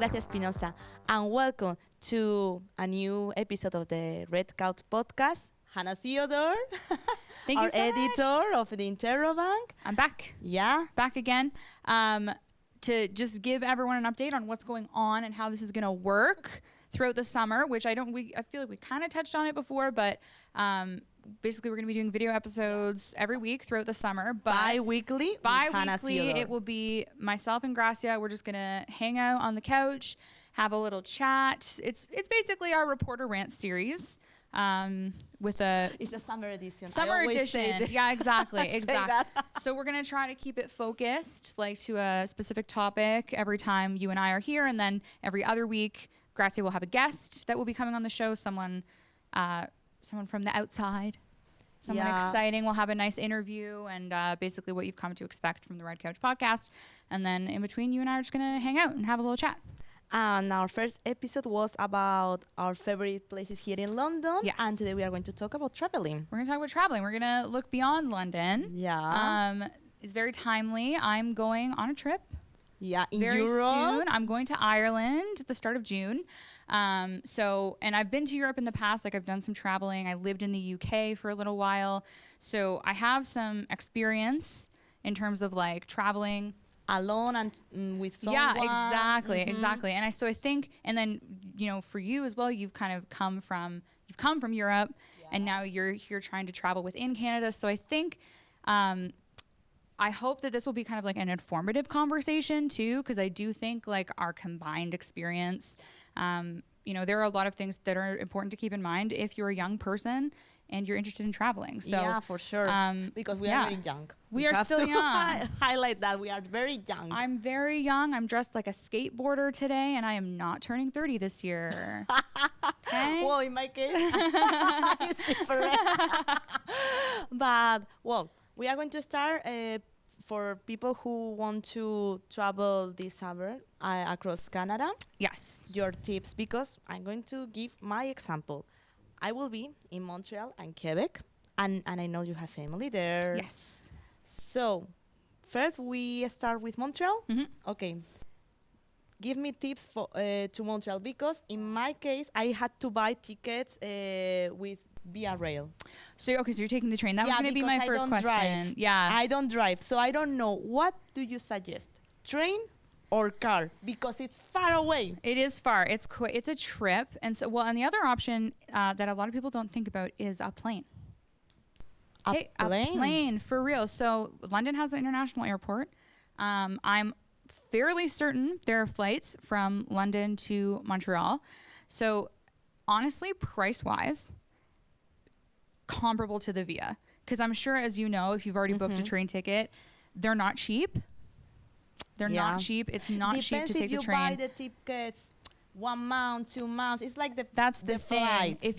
Gracia Espinosa, and welcome to a new episode of the Red Couch podcast. Hannah Theodore, Thank our you so editor much. of the Interrobank. I'm back. Yeah. Back again. To just give everyone an update on what's going on and how this is going to work throughout the summer, which I feel like we kind of touched on it before, but basically we're going to be doing video episodes every week throughout the summer. But Bi-weekly. Bi-weekly, it will be myself and Gracia. We're just going to hang out on the couch, have a little chat. It's basically our Reporter Rant series. With It's a summer edition. Summer edition. Yeah, exactly. That. So we're going to try to keep it focused, like to a specific topic every time you and I are here. And then every other week, Gracia will have a guest that will be coming on the show. Someone from the outside, someone exciting. We'll have a nice interview and basically what you've come to expect from the Red Couch podcast. And then in between, you and I are just going to hang out and have a little chat. And our first episode was about our favorite places here in London. Yes. And today we are going to talk about traveling. We're going to talk about traveling. We're going to look beyond London. Yeah. It's very timely. I'm going on a trip. Yeah, in Very Europe. soon. I'm going to Ireland at the start of June. And I've been to Europe in the past. Like, I've done some traveling. I lived in the UK for a little while. So I have some experience in terms of like traveling Alone and with someone. Yeah, exactly. And I think, and then, you know, for you as well, you've come from Europe, and now you're here trying to travel within Canada. So I think, I hope that this will be kind of like an informative conversation too, because I do think like our combined experience, you know, there are a lot of things that are important to keep in mind if you're a young person and you're interested in traveling. So yeah, for sure. Because we are very young. We are still young. Highlight that we are very young. I'm very young. I'm dressed like a skateboarder today, and I am not turning 30 this year. Okay? Well, in my case, it's different. But, well, we are going to start for people who want to travel this summer across Canada. Yes. Your tips, because I'm going to give my example. I will be in Montreal and Quebec, and I know you have family there. Yes. So, first we start with Montreal. Mm-hmm. Okay. Give me tips for to Montreal, because in my case, I had to buy tickets with via rail. So you're taking the train. That was going to be my first question. Drive. Yeah. I don't drive, so I don't know. What do you suggest? Train or car? Because it's far away. It is far. It's a trip. And so, and the other option that a lot of people don't think about is a plane. A plane? A plane, for real. So London has an international airport. I'm fairly certain there are flights from London to Montreal. So honestly, price-wise, comparable to the Via. Because I'm sure, as you know, if you've already booked a train ticket, they're not cheap. They're not cheap. It's not cheap to take the train. Depends if you buy the tickets 1 month, 2 months. It's like that's the thing. Flight. If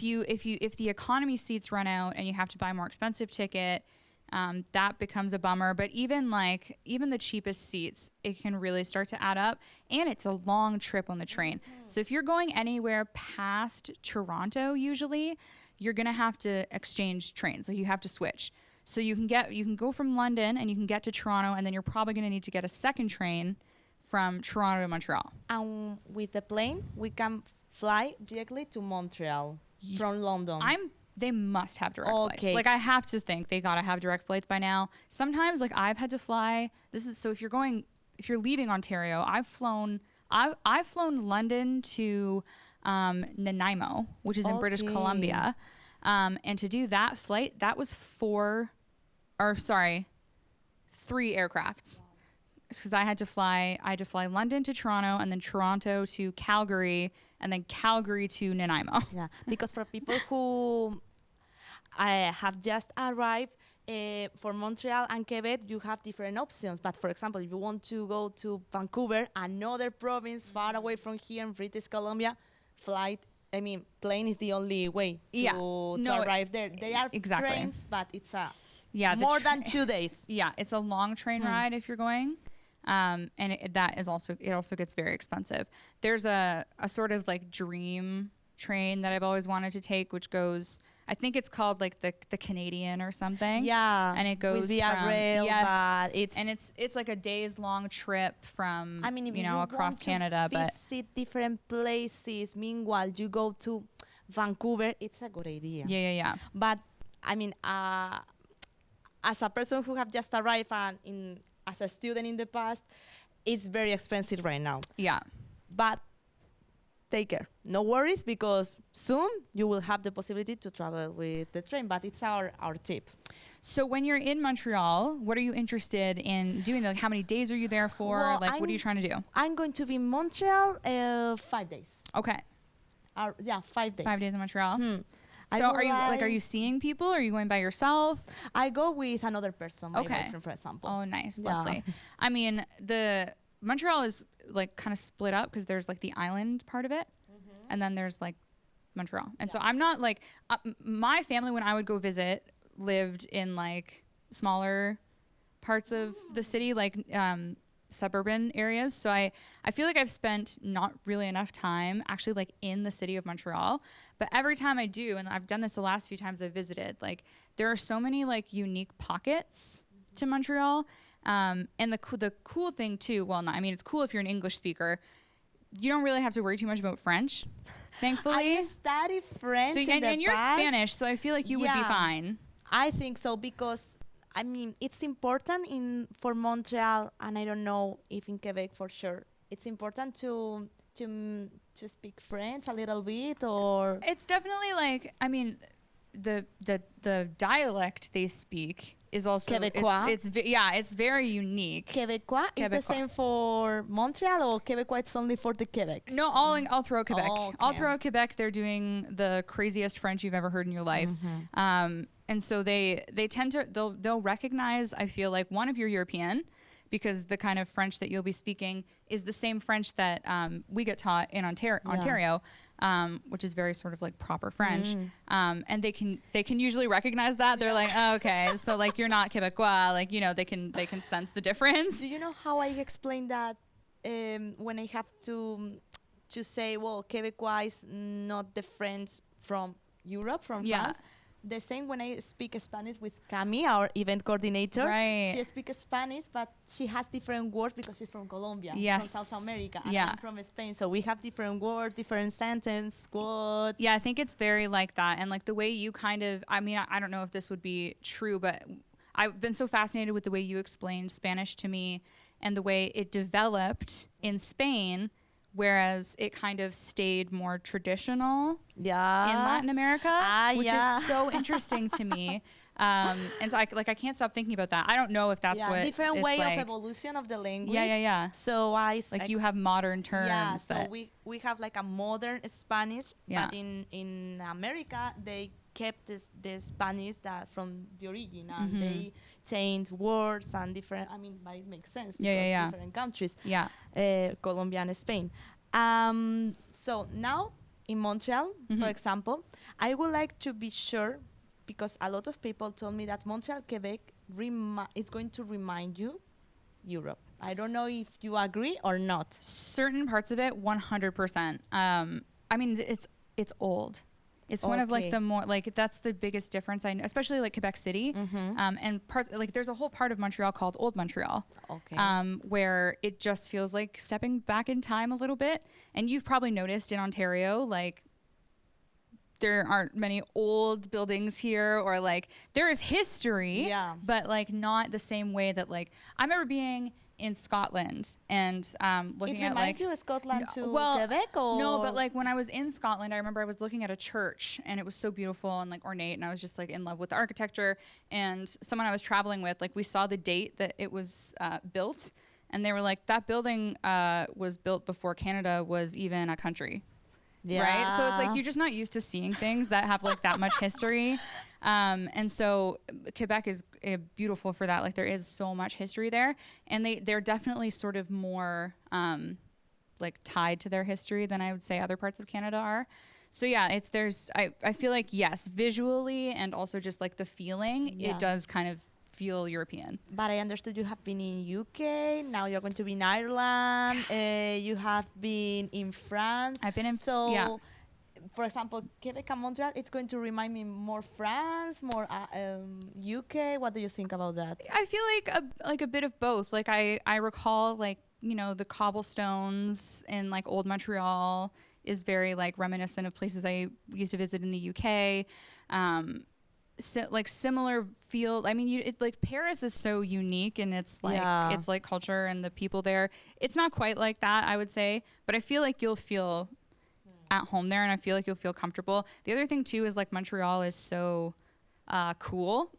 the economy seats run out and you have to buy a more expensive ticket, that becomes a bummer. But even the cheapest seats, it can really start to add up. And it's a long trip on the train. So if you're going anywhere past Toronto, usually you're gonna have to exchange trains. Like, you have to switch. So you can go from London and you can get to Toronto, and then you're probably going to need to get a second train from Toronto to Montreal. And with the plane, we can fly directly to Montreal from London. They must have direct flights. Like, I have to think they gotta have direct flights by now. Sometimes, like, I've had to fly. If you're leaving Ontario, I've flown London to Nanaimo, which is in British Columbia. And to do that flight, that was 3 aircrafts, because I had to fly London to Toronto, and then Toronto to Calgary, and then Calgary to Nanaimo. Yeah, because for people who have just arrived for Montreal and Quebec, you have different options. But for example, if you want to go to Vancouver, another province far away from here in British Columbia, plane is the only way to arrive there. They are trains, but it's more than 2 days. Yeah, it's a long train ride if you're going. And it also gets very expensive. There's a sort of like dream train that I've always wanted to take, which goes, I think it's called like the Canadian or something. Yeah. And it goes with the from, rail, but it's like a days long trip from, I mean, if you know, across want Canada, to visit different places, meanwhile you go to Vancouver, it's a good idea. Yeah. But I mean, as a person who have just arrived and as a student in the past, it's very expensive right now. Yeah. But take care. No worries, because soon you will have the possibility to travel with the train. But it's our tip. So when you're in Montreal, what are you interested in doing? Like, how many days are you there for? Well, like, what are you trying to do? I'm going to be in Montreal 5 days. Okay. 5 days. 5 days in Montreal. I So would are you seeing people? Are you going by yourself? I go with another person, my Okay. boyfriend, for example. Oh, nice. Yeah. Lovely. I mean, the Montreal is like kind of split up because there's like the island part of it. And then there's like Montreal. And so I'm not like, my family, when I would go visit, lived in like smaller parts of the city, like suburban areas. So I feel like I've spent not really enough time actually like in the city of Montreal. But every time I do, and I've done this the last few times I've visited, like there are so many like unique pockets to Montreal. And the cool thing too, well, not, I mean, it's cool if you're an English speaker. You don't really have to worry too much about French, thankfully. I studied French and you're past. Spanish, so I feel like you would be fine. I think so, because I mean it's important for Montreal, and I don't know if in Quebec for sure. It's important to speak French a little bit, or It's definitely like, I mean, the dialect they speak is also Quebecois. It's very unique. Quebecois is the Quebecois. same for Montreal, or Quebecois it's only for the Quebec? No, all throughout Quebec. Oh, okay. All throughout Quebec, they're doing the craziest French you've ever heard in your life. And so they tend to they'll recognize, I feel like, one, if you're European, because the kind of French that you'll be speaking is the same French that we get taught in Ontario, which is very sort of like proper French. And they can usually recognize that. They're like, oh, okay, so like you're not Quebecois, like, you know, they can sense the difference. Do you know how I explain that when I have to say, well, Quebecois is not the French from Europe, from France? The same when I speak Spanish with Cami, our event coordinator. Right. She speaks Spanish, but she has different words because she's from Colombia, from South America, and I'm from Spain. So we have different words, different sentence, quotes. Yeah, I think it's very like that. And like the way you kind of, I mean, I don't know if this would be true, but I've been so fascinated with the way you explained Spanish to me and the way it developed in Spain, whereas it kind of stayed more traditional in Latin America, which is so interesting to me. And so I can't stop thinking about that. I don't know if that's what different it's way like. of evolution of the language. Yeah. So you have modern terms. Yeah, so we have like a modern Spanish, but in America they kept the Spanish that from the origin, and they changed words and different. I mean, but it makes sense because different countries. Colombia and Spain. So now in Montreal, for example, I would like to be sure, because a lot of people told me that Montreal, Quebec is going to remind you Europe. I don't know if you agree or not. Certain parts of it, 100%. I mean, it's old. It's one of like the more like that's the biggest difference I know, especially like Quebec City, and parts like there's a whole part of Montreal called Old Montreal, where it just feels like stepping back in time a little bit. And you've probably noticed in Ontario, like there aren't many old buildings here, or like there is history, but like not the same way that like I remember being in Scotland and looking at like. It reminds you of Scotland to Quebec, or no? But like when I was in Scotland, I remember I was looking at a church and it was so beautiful and like ornate, and I was just like in love with the architecture. And someone I was traveling with, like we saw the date that it was built, and they were like, that building was built before Canada was even a country. Right? So it's like you're just not used to seeing things that have like that much history. And so Quebec is beautiful for that. Like there is so much history there, and they're definitely sort of more like tied to their history than I would say other parts of Canada are. So yeah, I feel like yes, visually and also just like the feeling, it does kind of feel European. But I understood you have been in UK, now you're going to be in Ireland, you have been in France. I've been in, so for example, Quebec and Montreal, it's going to remind me more France, more UK. What do you think about that? I feel like a bit of both. Like I recall like, you know, the cobblestones in like old Montreal is very like reminiscent of places I used to visit in the UK. Like similar feel. I mean, like Paris is so unique and it's like culture and the people there. It's not quite like that, I would say, but I feel like you'll feel at home there, and I feel like you'll feel comfortable. The other thing too is like Montreal is so cool.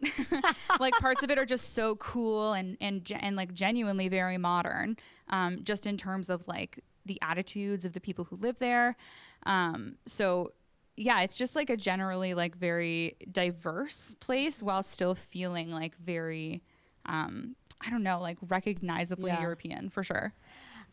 Like parts of it are just so cool and like genuinely very modern, just in terms of like the attitudes of the people who live there. So yeah, it's just like a generally like very diverse place while still feeling like very, I don't know, like recognizably European for sure.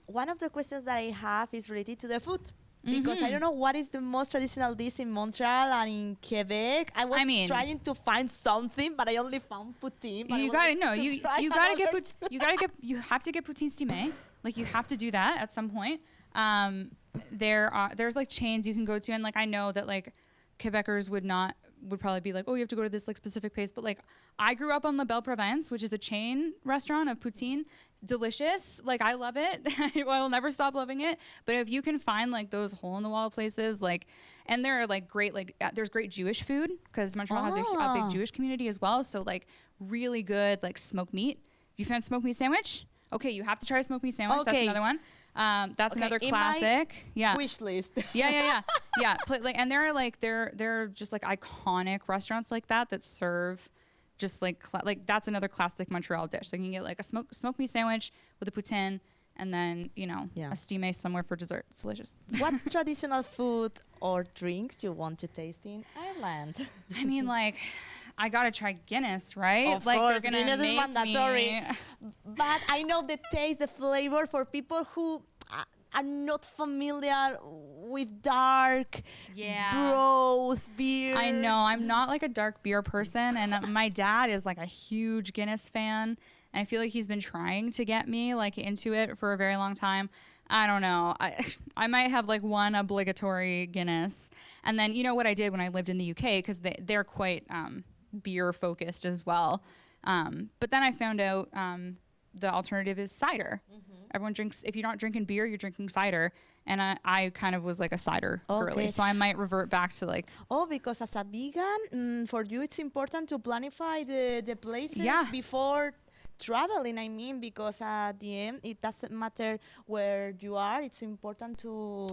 One of the questions that I have is related to the food. Because I don't know what is the most traditional dish in Montreal and in Quebec. I was trying to find something, but I only found poutine. You have to get poutine steamé. Like you have to do that at some point. There's like chains you can go to, and like I know that like Quebecers would probably be like, oh, you have to go to this like specific place, but like I grew up on La Belle Province, which is a chain restaurant of poutine. Delicious, like I love it. I will never stop loving it. But if you can find like those hole in the wall places, like, and there are like great like there's great Jewish food because Montreal has a big Jewish community as well. So like really good like smoked meat. You found smoked meat sandwich? Okay, you have to try a smoked meat sandwich. Okay. That's another one. That's another classic. Yeah. Wish list. Yeah. Like, and there are like they're just like iconic restaurants like that serve just like that's another classic Montreal dish. So you can get like a smoked meat sandwich with a poutine, and then a steamé somewhere for dessert. It's delicious. What traditional food or drinks you want to taste in Ireland? I mean, like, I gotta try Guinness, right? Of course, Guinness is mandatory. But I know the taste, the flavor for people who are not familiar with dark, gross beers. I know, I'm not like a dark beer person, and my dad is like a huge Guinness fan, and I feel like he's been trying to get me like into it for a very long time. I don't know. I might have like one obligatory Guinness, and then you know what I did when I lived in the UK, because they're quite beer focused as well. But then I found out the alternative is cider. Everyone drinks, if you're not drinking beer, you're drinking cider. And I kind of was like a cider girly. So I might revert back to like... Oh, because as a vegan, for you it's important to planify the places before traveling. I mean, because at the end, it doesn't matter where you are. It's important to...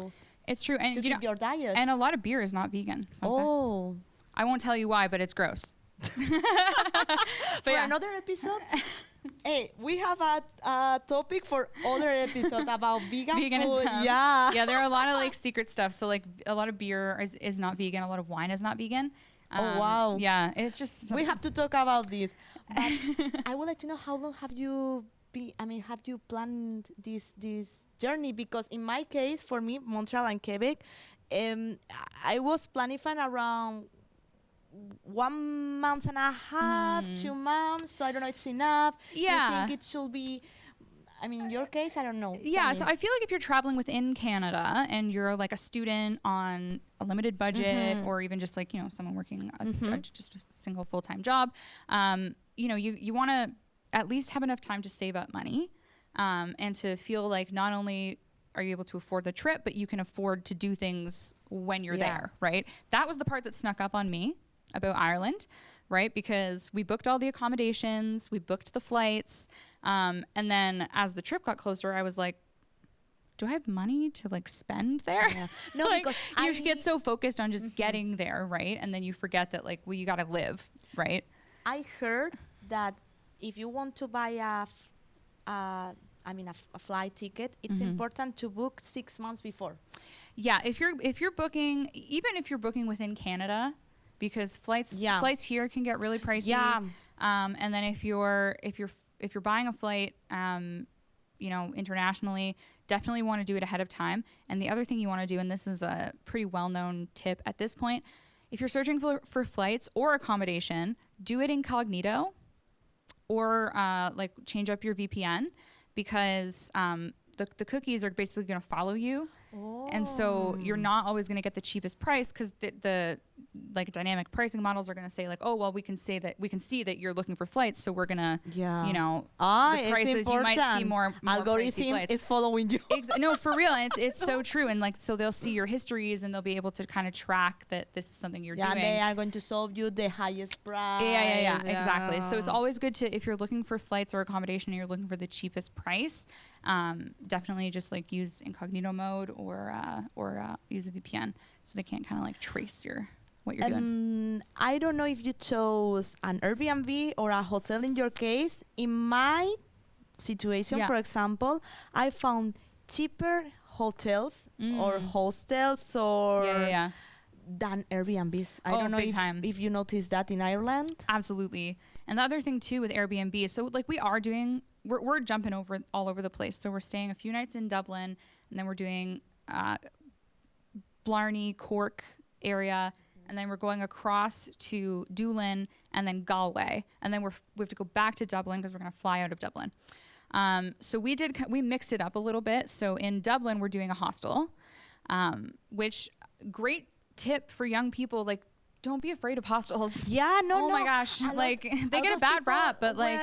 It's true. And to keep your diet. And a lot of beer is not vegan. Oh. I won't tell you why, but it's gross. For another episode... Hey, we have a topic for other episode about veganism. Food. Yeah, there are a lot of like secret stuff. So like a lot of beer is not vegan. A lot of wine is not vegan. Oh wow. Yeah, it's just we have to talk about this. But I would like to know, how long have you have you planned this journey? Because in my case, for me, Montreal and Quebec, I was planning around 1 month and a half, 2 months. So I don't know, it's enough. Yeah. You think it should be, in your case, I don't know. Yeah, so I feel like if you're traveling within Canada and you're like a student on a limited budget, or even just like, someone working just a single full-time job, you want to at least have enough time to save up money, and to feel like not only are you able to afford the trip, but you can afford to do things when you're there, right? That was the part that snuck up on me about Ireland, right? Because we booked all the accommodations, we booked the flights, and then as the trip got closer, I was like, do I have money to like spend there? Yeah. No, like, because you get so focused on just getting there, right? And then you forget that like, well, you got to live, right? I heard that if you want to buy a flight ticket, it's important to book 6 months before. Yeah, if you're booking, even if you're booking within Canada, because flights here can get really pricey. Yeah. And then if you're buying a flight, internationally, definitely want to do it ahead of time. And the other thing you want to do, and this is a pretty well-known tip at this point, if you're searching for flights or accommodation, do it incognito, or change up your VPN, because the cookies are basically going to follow you. And so you're not always going to get the cheapest price because the like dynamic pricing models are going to say like, oh, well, we can see that you're looking for flights. So we're going to, you know, the prices, you might see more algorithm is following you. No, for real. And it's so true. And like, so they'll see your histories and they'll be able to kind of track that this is something you're doing. Yeah, they are going to solve you the highest price. Yeah, exactly. So it's always good to, if you're looking for flights or accommodation and you're looking for the cheapest price, definitely just like use incognito mode or use a VPN so they can't kind of like trace what you're doing. I don't know if you chose an Airbnb or a hotel in your case. In my situation, for example, I found cheaper hotels or hostels or than Airbnbs. I don't know if you noticed that in Ireland. Absolutely. And the other thing too with Airbnb, so like we're jumping all over the place. So we're staying a few nights in Dublin, and then we're doing Blarney, Cork area, and then we're going across to Doolin and then Galway, and then we have to go back to Dublin because we're going to fly out of Dublin. So we mixed it up a little bit. So in Dublin we're doing a hostel, which great tip for young people, like don't be afraid of hostels. Yeah, no. Oh my gosh, like they get a bad rap, but like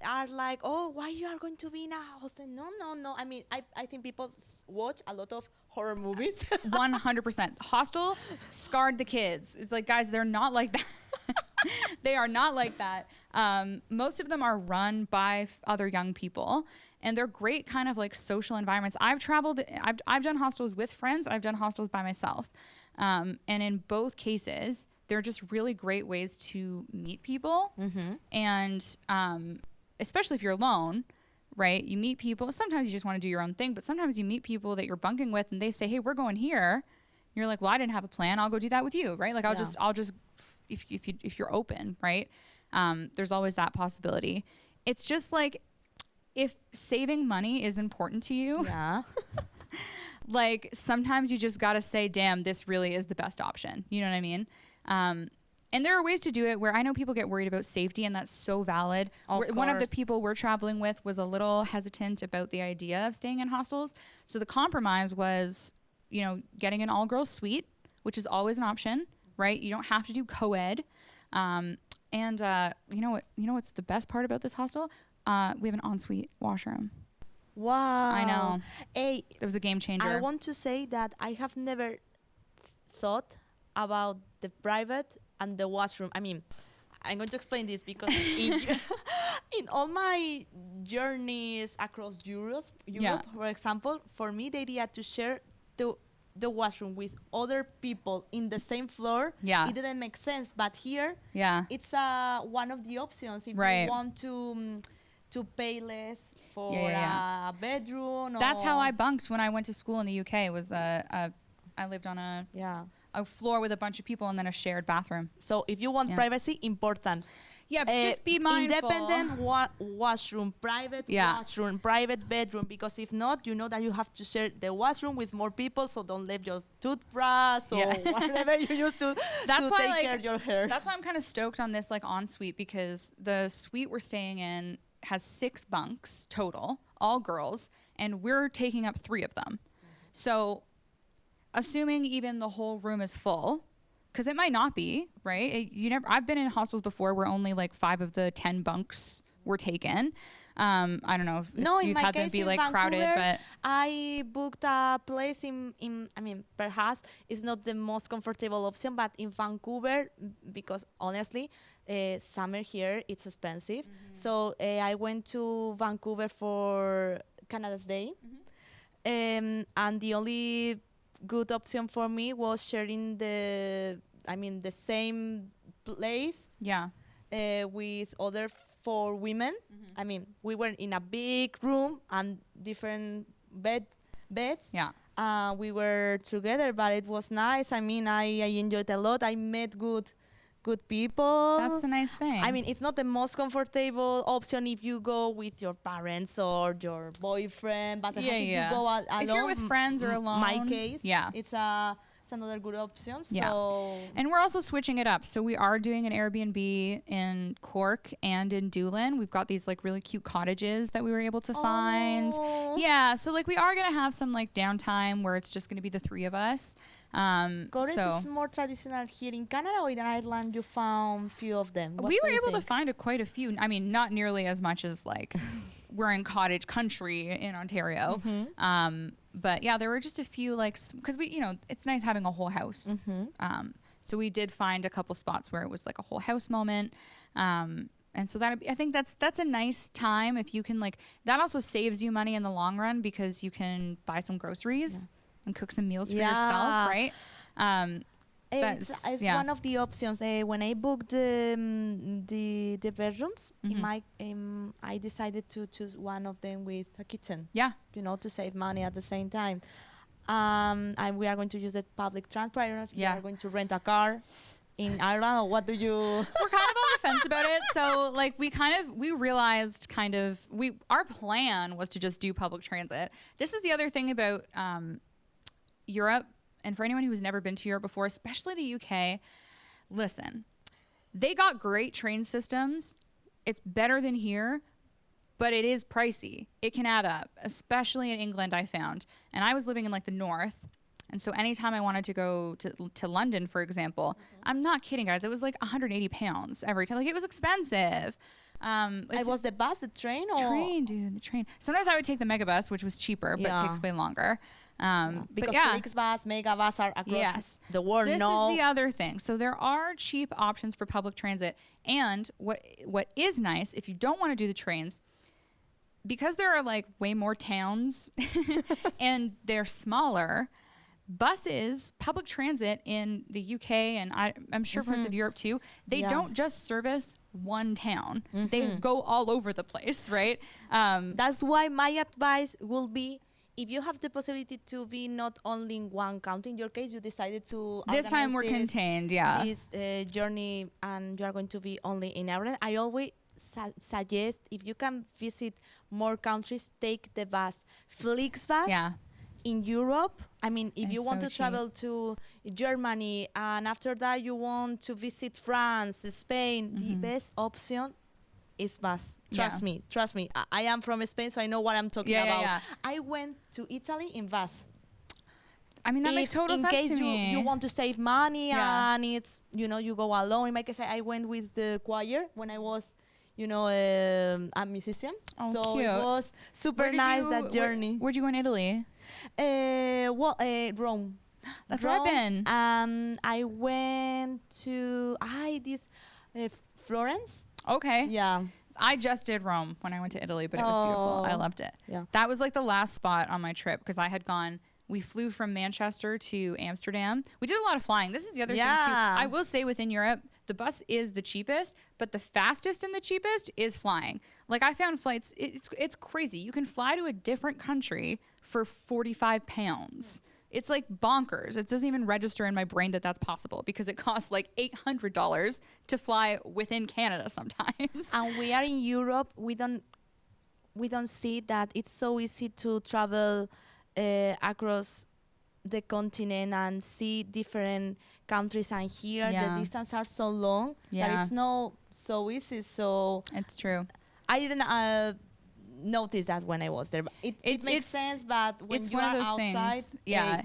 are like, oh, why you are going to be in a hostel? No. I mean, I think people watch a lot of horror movies. 100%. Hostel scarred the kids. It's like, guys, they're not like that. They are not like that. Most of them are run by other young people, and they're great kind of like social environments. I've done hostels with friends. I've done hostels by myself. And in both cases, they're just really great ways to meet people. And especially if you're alone, right? You meet people. Sometimes you just want to do your own thing, but sometimes you meet people that you're bunking with and they say, hey, we're going here. You're like, well, I didn't have a plan. I'll go do that with you, right? Like I'll just if you're open, right? There's always that possibility. It's just like if saving money is important to you. Yeah. Like sometimes you just got to say, damn, this really is the best option. You know what I mean? And there are ways to do it where I know people get worried about safety, and that's so valid. One of the people we're traveling with was a little hesitant about the idea of staying in hostels. So the compromise was, you know, getting an all-girls suite, which is always an option, right? You don't have to do co-ed. And you know what's the best part about this hostel? We have an ensuite washroom. Wow. I know. Hey, it was a game changer. I want to say that I have never thought about the private and the washroom. I mean, I'm going to explain this because in all my journeys across Europe, for example, for me, the idea to share the washroom with other people in the same floor, it didn't make sense. But here, it's one of the options if you want to pay less for a bedroom. That's how I bunked when I went to school in the UK. It was I lived on a floor with a bunch of people and then a shared bathroom. So if you want privacy, important. Yeah, just be mindful. Independent washroom, private washroom, private bedroom. Because if not, you know that you have to share the washroom with more people. So don't leave your toothbrush or whatever you use to take care of your hair. That's why I'm kind of stoked on this like ensuite, because the suite we're staying in has 6 bunks total, all girls, and we're taking up 3 of them. So assuming even the whole room is full, because it might not be, right? I've been in hostels before where only like 5 of the 10 bunks were taken. I don't know if you've had them be like Vancouver, crowded, but I booked a place in I mean, perhaps it's not the most comfortable option, but in Vancouver, because honestly, summer here, it's expensive. So I went to Vancouver for Canada's Day. And the only good option for me was sharing the same place with other 4 women. I mean, we were in a big room and different beds. We were together, but it was nice. I mean, I enjoyed a lot. I met good people. That's the nice thing. I mean, it's not the most comfortable option if you go with your parents or your boyfriend, but if you go alone, if you're with friends or alone, my case, it's a that's another good option. Yeah. So And we're also switching it up. So we are doing an Airbnb in Cork and in Doolin. We've got these like really cute cottages that we were able to find. Oh. Yeah. So like we are going to have some like downtime where it's just going to be the three of us. Cottage So is more traditional here in Canada, or in Ireland you found few of them? What we were do you able to think? find quite a few. I mean, not nearly as much as like we're in cottage country in Ontario. But yeah, there were just a few like, because we, it's nice having a whole house. So we did find a couple spots where it was like a whole house moment. And so I think that's a nice time if you can like, that also saves you money in the long run because you can buy some groceries and cook some meals for yourself, right? It's one of the options. When I booked the bedrooms, I decided to choose one of them with a kitchen. Yeah. To save money at the same time. And we are going to use the public transport. I don't know if you are going to rent a car in Ireland, or what do you? We're kind of on the fence about it. So like we realized our plan was to just do public transit. This is the other thing about Europe. And for anyone who's never been to Europe before, especially the UK, listen, they got great train systems. It's better than here, but it is pricey. It can add up, especially in England, I found. And I was living in like the north. And so anytime I wanted to go to London, for example, I'm not kidding, guys. It was like £180 every time. Like it was expensive. It was the bus, the train, or train, dude, the train. Sometimes I would take the megabus, which was cheaper, but takes way longer. Because Flixbus, Megabus are across the world. This is the other thing. So there are cheap options for public transit. And what is nice, if you don't want to do the trains, because there are like way more towns and they're smaller, buses, public transit in the UK, and I'm sure parts of Europe too, they don't just service one town. They go all over the place, right? That's why my advice will be, if you have the possibility to be not only in one country, in your case, you decided to this time we're contained, this journey, and you are going to be only in Ireland. I always suggest, if you can visit more countries, take the bus. Flixbus. Yeah. In Europe, I mean, if It's you want so to travel to Germany and after that you want to visit France, Spain, the best option is bus. Trust me. I am from Spain, so I know what I'm talking about. Yeah. I went to Italy in bus. I mean, that makes total sense in case to me. you want to save money and it's, you go alone. In my case, I went with the choir when I was, a musician. Oh, so cute. It was super nice, that journey. Where'd you go in Italy? Rome. That's where I've been. I went to Florence. Okay. Yeah. I just did Rome when I went to Italy, but it was beautiful. I loved it. Yeah. That was like the last spot on my trip because I had gone. We flew from Manchester to Amsterdam. We did a lot of flying. This is the other thing too. I will say within Europe, the bus is the cheapest, but the fastest and the cheapest is flying. Like I found flights, it's crazy. You can fly to a different country for £45. It's like bonkers. It doesn't even register in my brain that that's possible because it costs like $800 to fly within Canada sometimes. And we are in Europe. We don't see that it's so easy to travel across the continent and see different countries, and here the distances are so long that it's not so easy. So it's true. I didn't notice that when I was there. It makes sense, but when you are outside,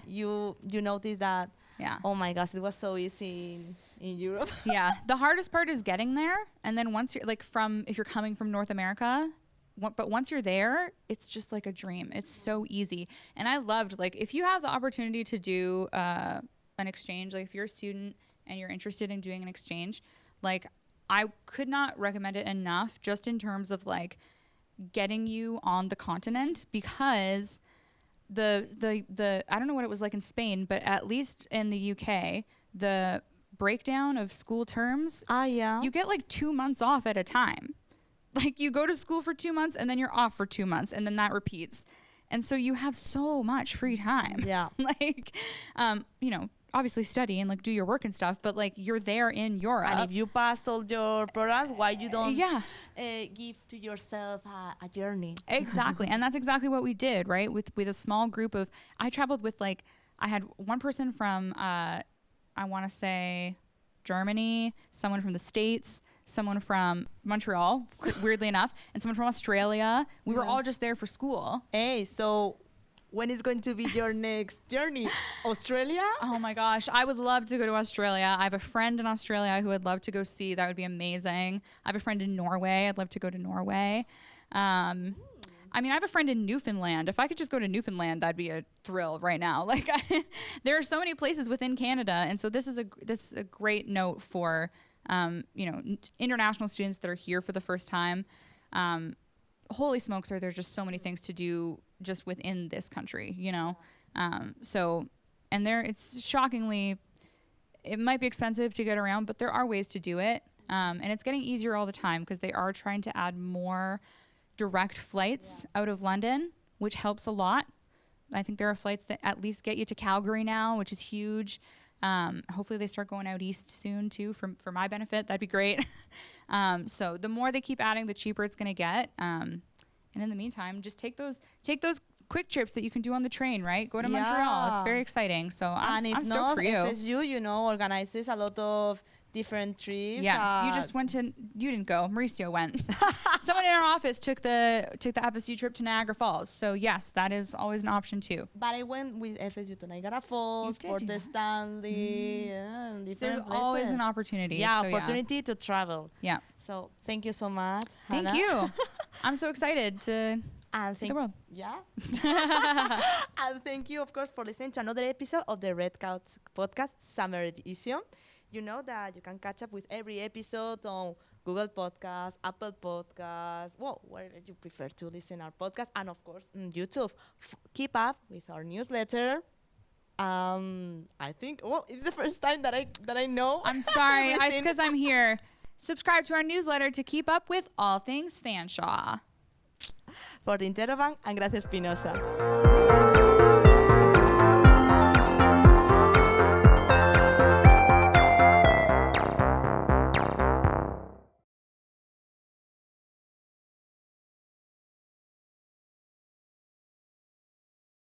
you notice that. Yeah. Oh my gosh, it was so easy in Europe. Yeah. The hardest part is getting there, and then once you're if you're coming from North America. But once you're there, it's just like a dream. It's so easy. And I loved, if you have the opportunity to do an exchange, if you're a student and you're interested in doing an exchange, I could not recommend it enough just in terms of, getting you on the continent because the I don't know what it was like in Spain, but at least in the UK, the breakdown of school terms, you get 2 months off at a time. You go to school for 2 months and then you're off for 2 months and then that repeats. And so you have so much free time. Yeah. Obviously study and do your work and stuff, but you're there in Europe. And if you pass all your programs, why you don't give to yourself a journey? Exactly. And that's exactly what we did, right? With a small group of, I traveled with I had one person from, I want to say Germany, someone from the States, someone from Montreal, weirdly enough, and someone from Australia. We were all just there for school. Hey, so when is going to be your next journey? Australia? Oh my gosh, I would love to go to Australia. I have a friend in Australia who I'd love to go see. That would be amazing. I have a friend in Norway. I'd love to go to Norway. I mean, I have a friend in Newfoundland. If I could just go to Newfoundland, that'd be a thrill right now. Like, there are so many places within Canada, and so this is a great note for international students that are here for the first time. Holy smokes, are there just so many things to do just within this country, you know? It's shockingly, it might be expensive to get around, but there are ways to do it. And it's getting easier all the time because they are trying to add more direct flights out of London, which helps a lot. I think there are flights that at least get you to Calgary now, which is huge. Hopefully they start going out east soon too for my benefit. That'd be great. So the more they keep adding, the cheaper it's going to get. And in the meantime, just take those quick trips that you can do on the train, right? Go to Montreal. It's very exciting. So I'm stoked for you. FSU, organizes a lot of different trips. Yes, you didn't go. Mauricio went. Someone in our office took the FSU trip to Niagara Falls. So yes, that is always an option too. But I went with FSU to Niagara Falls, Port Stanley, different There's places. always an opportunity. Yeah, so opportunity to travel. Yeah. So thank you so much, Hannah. Thank you. I'm so excited to see the world. Yeah. And thank you, of course, for listening to another episode of the Red Couch Podcast Summer Edition. You know that you can catch up with every episode on Google Podcasts, Apple Podcasts, where you prefer to listen our podcast, and of course on YouTube. Keep up with our newsletter. I think it's the first time that I know. I'm sorry, it's because I'm here. Subscribe to our newsletter to keep up with all things Fanshawe. For the Interroban and Gracia Espinosa.